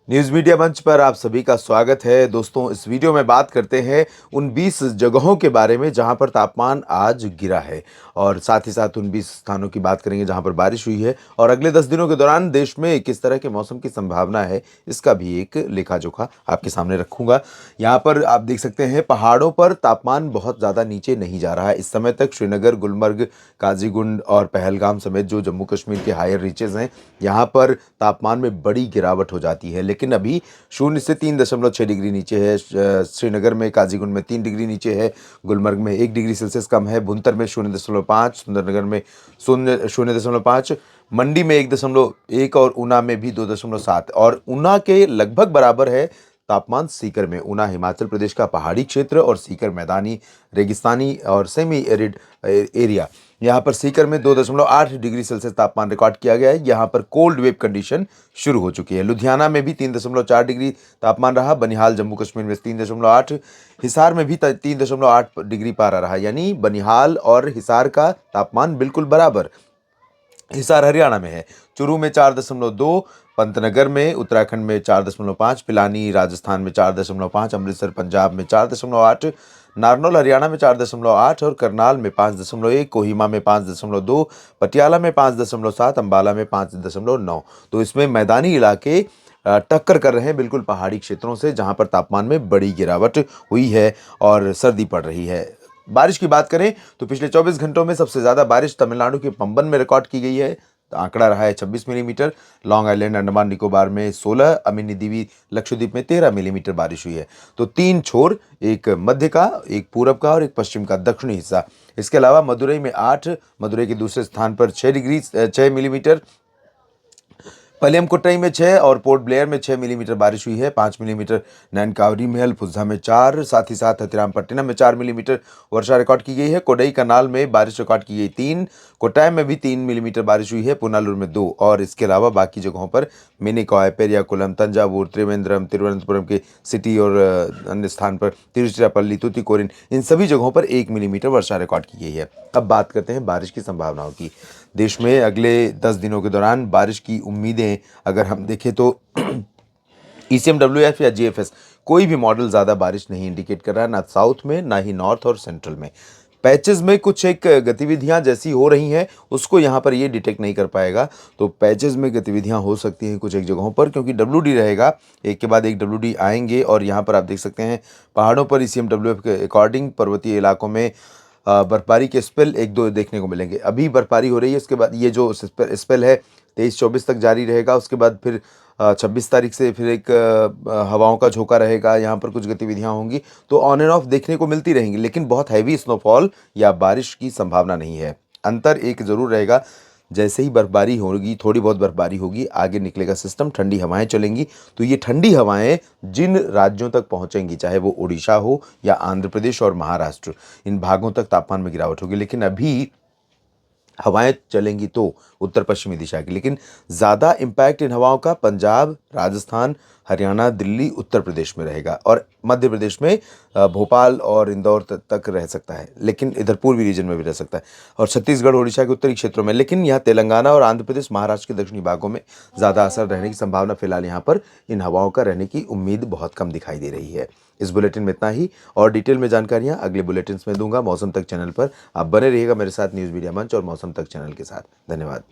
News media मंच पर आप सभी का स्वागत है। दोस्तों, इस वीडियो में बात करते हैं उन 20 जगहों के बारे में जहां पर तापमान आज गिरा है और साथ ही साथ उन 20 स्थानों की बात करेंगे जहां पर बारिश हुई है और अगले 10 दिनों के दौरान देश में किस तरह के मौसम की संभावना है, इसका भी एक लेखा-जोखा आपके सामने रखूंगा। यहां पर आप देख सकते हैं पहाड़ों पर तापमान बहुत ज़्यादा नीचे नहीं जा रहा है। इस समय तक श्रीनगर, गुलमर्ग, काजीगुंड और पहलगाम समेत जो जम्मू कश्मीर के हायर रीचेज़ हैं, यहाँ पर तापमान में बड़ी गिरावट हो जाती है। लेकिन अभी 0 से 3.6 डिग्री नीचे है। श्रीनगर में, काजीगुंड में 3 डिग्री नीचे है, गुलमर्ग में 1 डिग्री सेल्सियस कम है, भुंतर में 0.5, सुंदरनगर में 0.5, मंडी में 1.1 और ऊना में भी 2.7 और ऊना के लगभग बराबर है तापमान सीकर में। ऊना हिमाचल प्रदेश का पहाड़ी क्षेत्र और सीकर मैदानी, रेगिस्तानी और सेमी एरिड एरिया। यहाँ पर सीकर में 2.8 डिग्री सेल्सियस तापमान रिकॉर्ड किया गया है। यहाँ पर कोल्ड वेव कंडीशन शुरू हो चुकी है। लुधियाना में भी 3.4 डिग्री तापमान रहा। बनिहाल जम्मू कश्मीर में 3.8, हिसार में भी 3.8 डिग्री पारा रहा। यानी बनिहाल और हिसार का तापमान बिल्कुल बराबर। हिसार हरियाणा में है। चुरू में 4.2, पंतनगर में उत्तराखंड में 4.5, पिलानी राजस्थान में 4.5, अमृतसर पंजाब में 4.8, नारनौल हरियाणा में 4.8 और करनाल में 5.1, कोहिमा में 5.2, पटियाला में 5.7, अंबाला में 5.9। तो इसमें मैदानी इलाके टक्कर कर रहे हैं बिल्कुल पहाड़ी क्षेत्रों से, जहां पर तापमान में बड़ी गिरावट हुई है और सर्दी पड़ रही है। बारिश की बात करें तो पिछले 24 घंटों में सबसे ज़्यादा बारिश तमिलनाडु के पंबन में रिकॉर्ड की गई है। तो आंकड़ा रहा है 26 millimetre. Long island, Andaman Nicobar में 16, अमिनी द्वीप, लक्षद्वीप में 13 मिलीमीटर बारिश हुई है। तो 3 छोर, एक मध्य का, एक पूरब का और एक पश्चिम का दक्षिणी हिस्सा। इसके अलावा मदुरई में 8, मदुरई के दूसरे स्थान पर 6 मिलीमीटर, पलियमकोट्टई में 6 और पोर्ट ब्लेयर में 6 मिलीमीटर बारिश हुई है। 5 मिलीमीटर नैनकावरी महल फुज्जा में 4, साथ ही साथ हथिरामपट्टनम में 4 मिलीमीटर वर्षा रिकॉर्ड की गई है। कोडई कनाल में बारिश रिकॉर्ड की गई 3, कोट्टायम में भी 3 मिलीमीटर बारिश हुई है, पुनालुर में 2 और इसके अलावा बाकी जगहों पर मिनिकॉय, पेरियाकुलम, तंजावुर, त्रिवेंद्रम, तिरुवनंतपुरम के सिटी और अन्य स्थान पर तिरुचिरापल्ली, तूतीकोरिन, इन सभी जगहों पर 1 मिलीमीटर वर्षा रिकॉर्ड की गई है। अब बात करते हैं बारिश की संभावनाओं की। देश में अगले 10 दिनों के दौरान बारिश की उम्मीदें अगर हम देखें तो ECMWF या GFS कोई भी मॉडल ज़्यादा बारिश नहीं इंडिकेट कर रहा है, ना साउथ में, ना ही नॉर्थ और सेंट्रल में। पैचेस में कुछ एक गतिविधियां जैसी हो रही हैं, उसको यहाँ पर ये डिटेक्ट नहीं कर पाएगा। तो पैचेस में गतिविधियां हो सकती हैं कुछ एक जगहों पर, क्योंकि WD रहेगा, एक के बाद एक WD आएंगे। और यहाँ पर आप देख सकते हैं पहाड़ों पर ECMWF के अकॉर्डिंग पर्वतीय इलाकों में बर्फबारी के स्पेल 1-2 देखने को मिलेंगे। अभी बर्फबारी हो रही है, उसके बाद ये जो स्पेल है 23-24 तक जारी रहेगा। उसके बाद फिर 26 तारीख से फिर एक हवाओं का झोंका रहेगा, यहाँ पर कुछ गतिविधियाँ होंगी, तो ऑन एंड ऑफ देखने को मिलती रहेंगी, लेकिन बहुत हैवी स्नोफॉल या बारिश की संभावना नहीं है। अंतर एक ज़रूर रहेगा, जैसे ही बर्फबारी होगी, थोड़ी बहुत बर्फबारी होगी, आगे निकलेगा सिस्टम, ठंडी हवाएं चलेंगी। तो ये ठंडी हवाएं जिन राज्यों तक पहुंचेंगी, चाहे वो उड़ीसा हो या आंध्र प्रदेश और महाराष्ट्र, इन भागों तक तापमान में गिरावट होगी। लेकिन अभी हवाएं चलेंगी तो उत्तर पश्चिमी दिशा की, लेकिन ज़्यादा इम्पैक्ट इन हवाओं का पंजाब, राजस्थान, हरियाणा, दिल्ली, उत्तर प्रदेश में रहेगा और मध्य प्रदेश में भोपाल और इंदौर तक रह सकता है, लेकिन इधर पूर्वी रीजन में भी रह सकता है और छत्तीसगढ़, उड़ीसा के उत्तरी क्षेत्रों में। लेकिन यहाँ तेलंगाना और आंध्र प्रदेश, महाराष्ट्र के दक्षिणी भागों में ज़्यादा असर रहने की संभावना फिलहाल यहाँ पर इन हवाओं का रहने की उम्मीद बहुत कम दिखाई दे रही है। इस बुलेटिन में इतना ही और डिटेल में जानकारियाँ अगले बुलेटिन में दूंगा। मौसम तक चैनल पर आप बने रहिएगा मेरे साथ, न्यूज़ मीडिया मंच और मौसम तक चैनल के साथ। धन्यवाद।